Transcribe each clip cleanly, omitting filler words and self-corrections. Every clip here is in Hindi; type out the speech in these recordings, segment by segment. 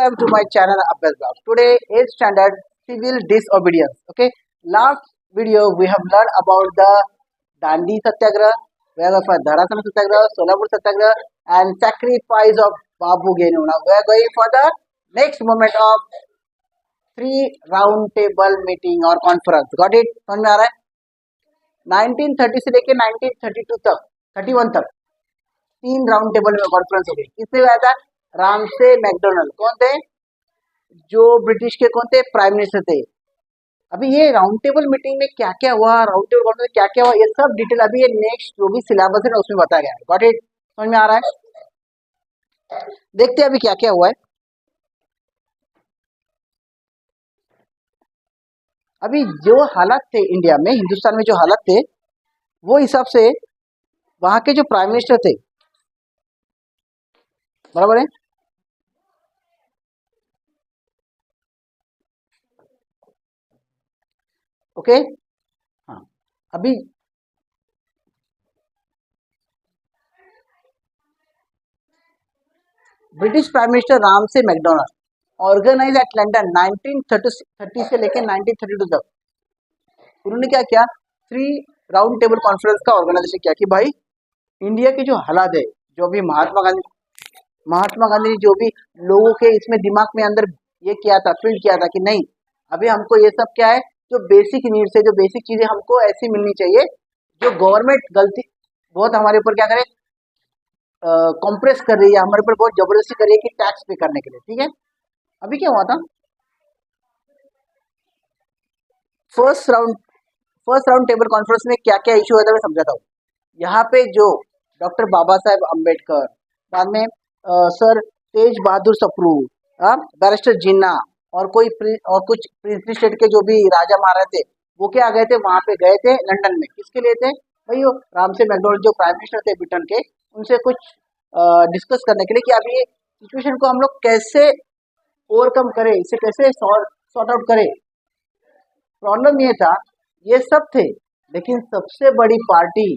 Subscribe to my channel Abbas Blog. Today is standard civil disobedience. Okay. Last video we have learned about the Dandi Satyagraha, we are for Dharasana Satyagraha, Solapur Satyagraha, and sacrifice of Babu Genu. Now we are going for the next moment of three round table meeting or conference. Got it? समझ में आ रहा है? 1930 से लेके 1932 तक 31 तक तीन राउंड टेबल में कॉन्फ्रेंस हो गई. किसने हुआ था? Ramsay McDonald. कौन थे? जो ब्रिटिश के कौन थे? प्राइम मिनिस्टर थे. अभी ये राउंड टेबल मीटिंग में क्या क्या हुआ, राउंड टेबल कॉन्फ्रेंस में क्या क्या हुआ, ये सब डिटेल अभी ये नेक्स्ट जो भी सिलेबस है ना उसमें बताया गया है. Got it? समझ में आ रहा है? देखते हैं अभी क्या क्या हुआ है. अभी जो हालात थे इंडिया में, हिंदुस्तान में जो हालात थे वो हिसाब से वहां के जो प्राइम मिनिस्टर थे, बराबर है, ओके. हाँ, अभी British prime minister Ramsay MacDonald organise at London 1930 से लेकर 1932 तक उन्होंने क्या किया? थ्री राउंड टेबल कॉन्फ्रेंस का ऑर्गेनाइजेशन किया कि भाई इंडिया के जो हालात है, जो भी महात्मा गांधी ने जो भी लोगों के इसमें दिमाग में अंदर ये किया था, फील किया था कि नहीं अभी हमको ये सब क्या है, जो बेसिक नीड्स है, जो बेसिक चीजें हमको ऐसी मिलनी चाहिए, जो गवर्नमेंट गलती बहुत हमारे ऊपर क्या करे, कॉम्प्रेस कर रही है, हमारे ऊपर बहुत जबरदस्ती कर रही है कि टैक्स पे करने के लिए. ठीक है. अभी क्या हुआ था? फर्स्ट राउंड टेबल कॉन्फ्रेंस में क्या क्या इशू हुआ था मैं समझाता हूँ. यहाँ पे जो डॉक्टर बाबा साहेब अम्बेडकर, बाद में सर तेज बहादुर सप्रू, बैरिस्टर जिन्ना और कुछ प्रिंसली स्टेट के जो भी राजा महाराजा थे वो क्या गए थे, वहां पे गए थे लंदन में. किसके लिए थे भाई? वो रामसे मैकडोनल्ड जो प्राइम मिनिस्टर थे ब्रिटेन के, उनसे कुछ डिस्कस करने के लिए कि अभी ये सिचुएशन को हम लोग कैसे ओवरकम करें, इसे कैसे सॉर्ट आउट करें. प्रॉब्लम ये था, ये सब थे, लेकिन सबसे बड़ी पार्टी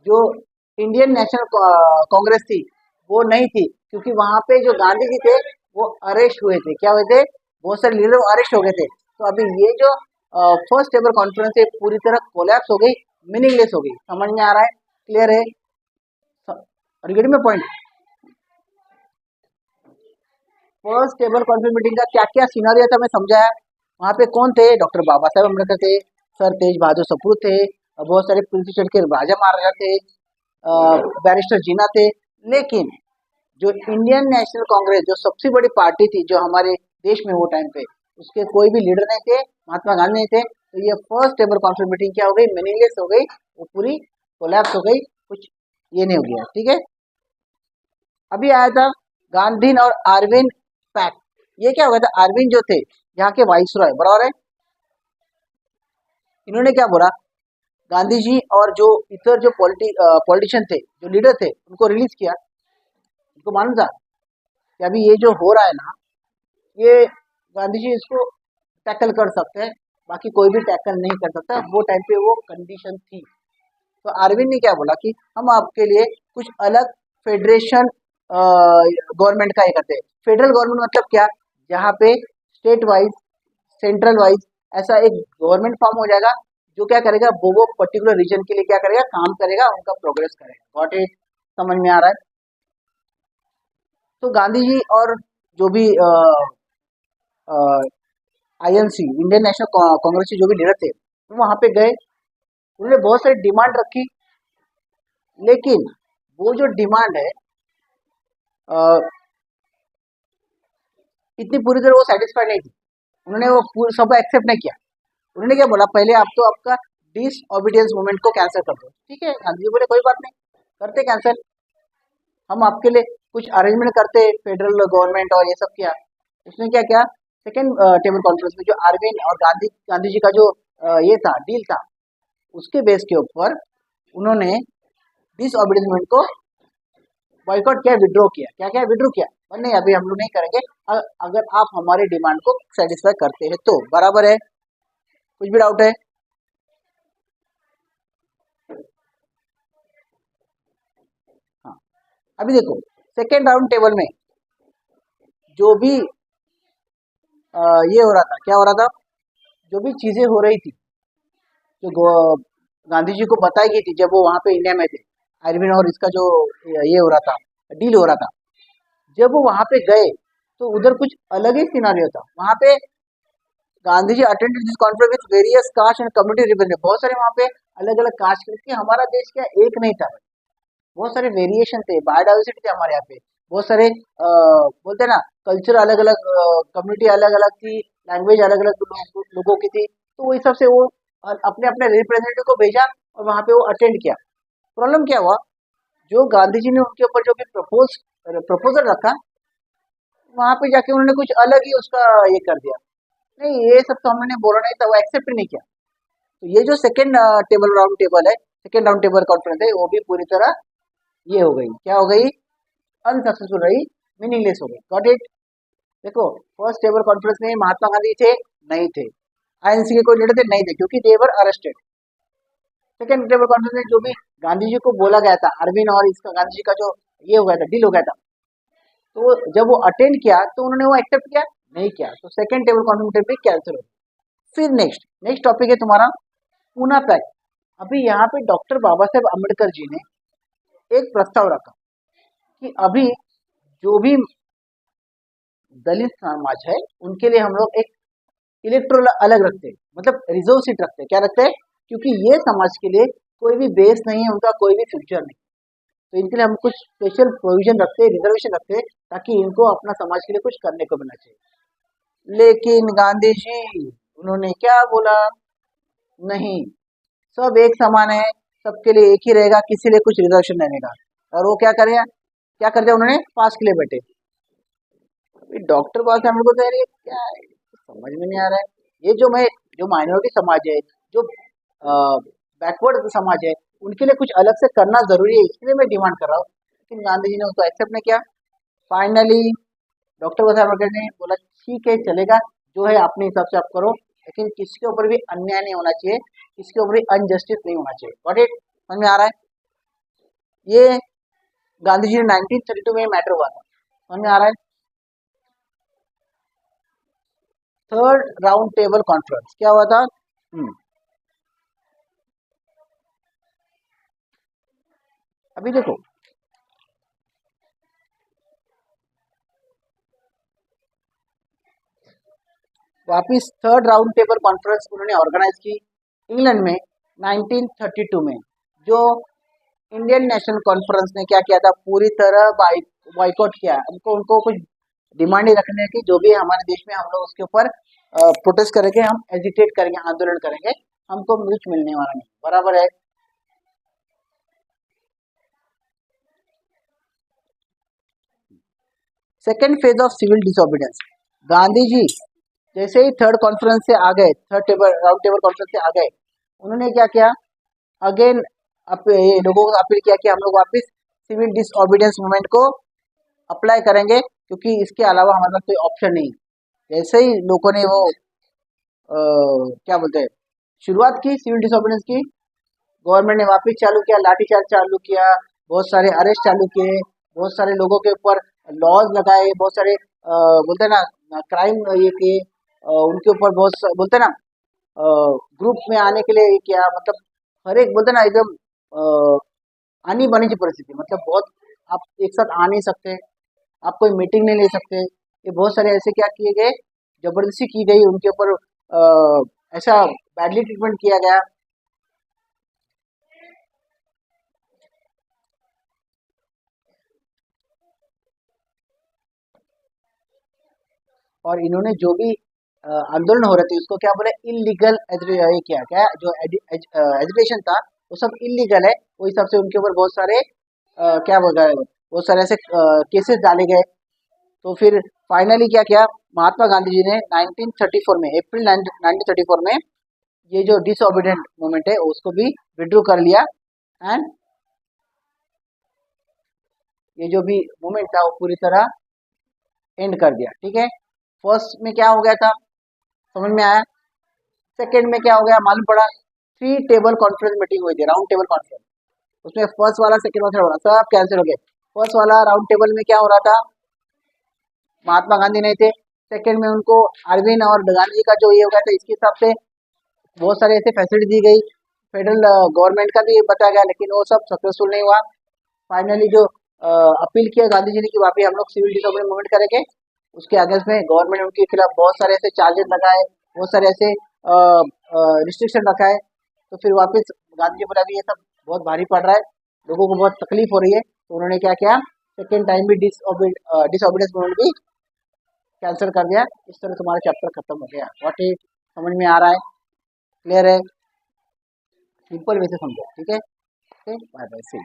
जो इंडियन नेशनल कांग्रेस थी वो नहीं थी, क्योंकि वहां पे जो गांधी जी थे वो अरेस्ट हुए थे. क्या हुए थे? बहुत सारे लीडर अरेस्ट हो गए थे. तो अभी ये जो फर्स्ट टेबल कॉन्फ्रेंस है पूरी तरह कोलैप्स हो गई, मीनिंगलेस हो गई. समझ में आ रहा है? क्लियर है? और getting my point. First table conference meeting का क्या क्या सिनारियो था मैं समझाया. वहाँ पे कौन थे? डॉक्टर बाबा साहेब अम्बेडकर थे, सर तेज बहादुर सप्रू थे, बहुत सारे प्रिंस स्टेट के राजा महाराजा थे, बैरिस्टर जीना थे. लेकिन जो इंडियन नेशनल कांग्रेस जो सबसे बड़ी पार्टी थी जो हमारे देश में वो टाइम पे, उसके कोई भी लीडर नहीं थे, महात्मा गांधी नहीं थे. तो ये फर्स्ट टेबल कॉन्फ्रेंस मीटिंग क्या हो गई? मीनिंगलेस हो गई, वो पूरी कोलैप्स हो गई, कुछ ये नहीं हो गया. ठीक है. अभी आया था गांधी और अरविंद पैक्ट. ये क्या हो गया था? अरविंद जो थे यहाँ के वाइसरॉय, बराबर है, इन्होंने क्या बोला, गांधी जी और जो इतर जो पॉलिटिशियन थे, जो लीडर थे, उनको रिलीज किया. उनको मालूम था कि अभी ये जो हो रहा है ना, ये गांधी जी इसको टैकल कर सकते हैं, बाकी कोई भी टैकल नहीं कर सकता. वो टाइम पे वो कंडीशन थी. तो अरविंद ने क्या बोला कि हम आपके लिए कुछ अलग फेडरेशन गवर्नमेंट का ये करते हैं. फेडरल गवर्नमेंट मतलब क्या? जहाँ पे स्टेट वाइज, सेंट्रल वाइज ऐसा एक गवर्नमेंट फॉर्म हो जाएगा जो क्या करेगा, वो पर्टिकुलर रीजन के लिए क्या करेगा, काम करेगा, उनका प्रोग्रेस करेगा. Got it? समझ में आ रहा है? तो गांधी जी और जो भी आईएनसी, इंडियन नेशनल कांग्रेस के जो भी लीडर थे, वो वहां पे गए, उन्होंने बहुत सारी डिमांड रखी. लेकिन वो जो डिमांड है इतनी पूरी तरह वो सेटिस्फाइड नहीं थी. उन्होंने वो सब एक्सेप्ट नहीं किया. उन्होंने क्या बोला, पहले आप तो आपका डिसओबीडियंस मूवमेंट को कैंसिल कर दो. ठीक है. गांधी जी बोले कोई बात नहीं, करते कैंसिल, हम आपके लिए कुछ अरेंजमेंट करते, फेडरल गवर्नमेंट और ये सब किया. उसने क्या किया, सेकेंड टेबल कॉन्फ्रेंस में जो अरविंद और गांधी जी का जो ये था, डील था, उसके बेस के ऊपर उन्होंने डिसओबीडियंस मूवमेंट को बॉयकॉट किया, विड्रॉ किया. क्या क्या विड्रॉ किया? पर नहीं, अभी हम लोग नहीं करेंगे, अगर आप हमारे डिमांड को सेटिस्फाई करते हैं तो. बराबर है? कुछ भी डाउट है? हाँ. अभी देखो सेकेंड राउंड टेबल में जो भी ये हो रहा था, क्या हो रहा था, जो भी चीजें हो रही थी, जो गांधी जी को बताई गई थी जब वो वहां पे इंडिया में थे, अरविंद और इसका जो ये हो रहा था, डील हो रहा था, जब वो वहां पे गए तो उधर कुछ अलग ही सिनारियो था वहां पे। Gandhi ji attended this conference with various caste and community representative, बहुत सारे वहां पे अलग अलग कास्ट के, क्योंकि हमारा देश क्या एक नहीं था, बहुत सारे वेरिएशन थे, बायोडाइवर्सिटी थे हमारे यहाँ पे, बहुत सारे बोलते हैं ना, कल्चर अलग अलग, कम्युनिटी अलग अलग थी, लैंग्वेज अलग अलग लोगों की थी, तो वो हिसाब से वो अपने अपने रिप्रेजेंटेटिव को भेजा और वहां पे वो अटेंड किया। प्रॉब्लम क्या हुआ, जो गांधी जी ने उनके ऊपर जो भी प्रपोजल रखा, वहां पे जाके उन्होंने कुछ अलग ही उसका ये कर दिया, नहीं ये सब तो हमने बोला नहीं था, वो एक्सेप्ट ही नहीं किया। तो ये जो सेकंड टेबल राउंड टेबल है, सेकंड राउंड टेबल कॉन्फ्रेंस है, वो भी पूरी तरह ये हो गई, क्या हो गई, अनसक्सेसफुल रही, मीनिंगलेस हो गई। Got it. देखो, फर्स्ट टेबल कॉन्फ्रेंस में महात्मा गांधी थे, नहीं थे, आईएनसी के कोई लीडर थे, नहीं थे, क्योंकि देवर अरेस्टेड। सेकंड टेबल कॉन्फ्रेंस में जो भी गांधी जी को बोला गया था, अरविंद और इसका गांधी जी का जो ये हो गया था, डील हो गया था, तो जब वो अटेंड किया तो उन्होंने वो एक्सेप्ट किया, नहीं किया, तो सेकंड टेबल कॉन्फ्रेंस भी कैंसिल हो गया। फिर नेक्स्ट नेक्स्ट टॉपिक है तुम्हारा पूना पैक्ट। अभी यहाँ पे डॉक्टर बाबा साहेब अम्बेडकर जी ने एक प्रस्ताव रखा कि अभी जो भी दलित समाज है उनके लिए हम लोग एक इलेक्ट्रोल अलग रखते हैं, मतलब रिजर्व सीट रखते हैं, क्या रखते हैं, क्योंकि ये समाज के लिए कोई भी बेस नहीं है, उनका कोई भी फ्यूचर नहीं, तो इनके लिए हम कुछ स्पेशल प्रोविजन रखते हैं, रिजर्वेशन रखते हैं, ताकि इनको अपना समाज के लिए कुछ करने को मिलना चाहिए। लेकिन गांधी जी उन्होंने क्या बोला, नहीं, सब एक समान है, सबके लिए एक ही रहेगा, किसी लिए कुछ रिजर्वेशन नहीं रहेगा। और वो क्या कर दिया उन्होंने, पास के लिए बैठे। डॉक्टर बाबा साहब को तो यार ये क्या है, समझ में नहीं आ रहा है, ये जो माइनॉरिटी समाज है, जो बैकवर्ड समाज है, उनके लिए कुछ अलग से करना जरूरी है, इसलिए मैं डिमांड कर रहा हूँ। लेकिन गांधी जी ने उसको एक्सेप्ट नहीं किया। फाइनली डॉक्टर बाबा साहब अम्बेडकर ने बोला, ठीक है चलेगा, जो है अपने हिसाब से आप करो, लेकिन किसी के ऊपर भी अन्याय नहीं होना चाहिए, किसी के ऊपर भी अनजस्टिस नहीं होना चाहिए। गॉट इट, समझ में आ रहा है। ये गांधी जी ने 1932 में मैटर हुआ था, समझ में आ रहा है। थर्ड राउंड टेबल कॉन्फ्रेंस क्या हुआ था, अभी देखो, वापिस थर्ड राउंड टेबल कॉन्फ्रेंस उन्होंने ऑर्गेनाइज की इंग्लैंड में 1932 में। जो इंडियन नेशनल कॉन्फ्रेंस ने क्या किया था, पूरी तरह बॉयकॉट किया, उनको उनको कुछ डिमांड ही रखने की, जो भी है हमारे देश में हम लोग उसके ऊपर प्रोटेस्ट करेंगे, हम एजिटेट करेंगे, आंदोलन करेंगे, हमको कुछ मिलने वाला नहीं, बराबर है। Second phase of civil disobedience, Gandhi ji जैसे ही थर्ड कॉन्फ्रेंस से आ गए, third table round table conference से आ गए, उन्होंने क्या किया, अगेन ये लोगों को अपील किया कि हम लोग वापस सिविल डिसओबीडियंस मूवमेंट को अप्लाई करेंगे, क्योंकि इसके अलावा हमारे पास कोई ऑप्शन नहीं। जैसे ही लोगों ने वो क्या बोलते हैं, शुरुआत की सिविल डिसोबीडियंस की, गवर्नमेंट ने वापस चालू किया, लाठीचार्ज चालू किया, बहुत सारे अरेस्ट चालू किए, बहुत सारे लोगों के ऊपर लॉज लगाए, बहुत सारे बोलते हैं ना क्राइम ये किए, उनके ऊपर बोलते हैं ना ग्रुप में आने के लिए किया, मतलब हर एक बोलते हैं ना एकदम आनी बनी की परिस्थिति, मतलब बहुत आप एक साथ आ नहीं सकते, आप कोई मीटिंग नहीं ले सकते, ये बहुत सारे ऐसे क्या किए गए, जबरदस्ती की गई उनके ऊपर, ऐसा बैडली ट्रीटमेंट किया गया। और इन्होंने जो भी आंदोलन हो रहे थे उसको क्या बोले, इलीगल ये किया, क्या जो एजुकेशन था वो सब इलीगल है, वो हिसाब से उनके ऊपर बहुत सारे क्या बोल रहा है, बहुत सारे ऐसे केसेस डाले गए। तो फिर फाइनली क्या किया, महात्मा गांधी जी ने 1934 में, अप्रैल 1934 में ये जो डिसओबीडियंट मूवमेंट है उसको भी विड्रू कर लिया, एंड ये जो भी मूवमेंट था वो पूरी तरह एंड कर दिया। ठीक है, फर्स्ट में क्या हो गया था, समझ में आया। सेकंड में क्या हो गया मालूम पड़ा, थ्री टेबल कॉन्फ्रेंस मीटिंग हुई थी, राउंड टेबल कॉन्फ्रेंस, उसमें फर्स्ट वाला सेकंड वाला थर्ड वाला सब कैंसिल हो गए। फर्स्ट वाला राउंड टेबल में क्या हो रहा था, महात्मा गांधी नहीं थे, सेकंड में उनको अरविंद और गांधी जी का जो ये हो गया था, इसके हिसाब से बहुत सारे ऐसे फैसिलिटी दी गई, फेडरल गवर्नमेंट का भी बताया गया, लेकिन वो सब सक्सेसफुल नहीं हुआ। फाइनली जो अपील किया गांधी जी ने कि वापस हम लोग सिविल डिसोबीडियंस मूवमेंट करेंगे, उसके अगेंस्ट में गवर्नमेंट ने उनके खिलाफ बहुत सारे ऐसे चार्जेस लगाए, बहुत सारे ऐसे रिस्ट्रिक्शन रखा है। तो फिर वापस गांधी जी बोला भी ये सब बहुत भारी पड़ रहा है, लोगों को बहुत तकलीफ हो रही है, तो उन्होंने क्या किया, सेकेंड टाइम भी डिसओबीडियंस मूवमेंट भी कैंसिल कर दिया। इस तरह तुम्हारा चैप्टर खत्म हो गया। व्हाट इज समझ में आ रहा है? क्लियर है? सिंपल वे से समझो, ठीक है? ओके, बाय बाय, सी।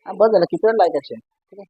हाँ, बहुत ज़्यादा कितना लाइक एक्शन, ठीक है?